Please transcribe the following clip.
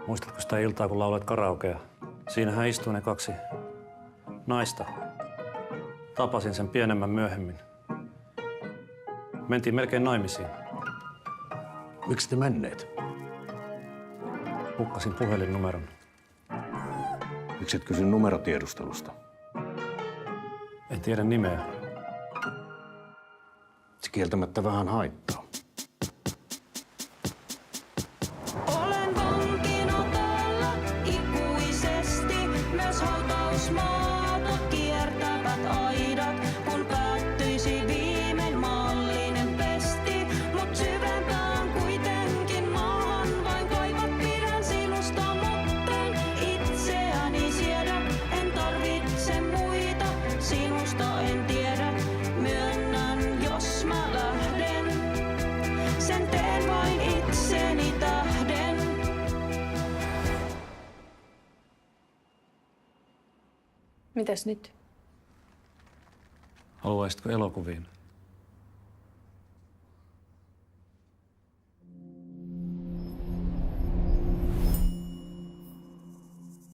Muistatko sitä iltaa, kun lauloit karaokea? Siinähän istui ne kaksi naista. Tapasin sen pienemmän myöhemmin. Mentiin melkein naimisiin. Miksi te menneet? Hukkasin puhelinnumeron. Miksi et kysy numerotiedustelusta? En tiedä nimeä. Se kieltämättä vähän haittaa. Olen vankina täällä ikuisesti, myös hautausmaata kiertävät aidat, kun päättyisi viimein maallinen pesti. Mut syvempään kuitenkin maahan vain kaivat, pidän sinusta, mutten itseäni siedä. En tarvitse muita, sinusta en tiedä, myönnän jos mä lähden. Sen teen vain itseni tähden. Mitäs nyt? Haluaisitko elokuviin?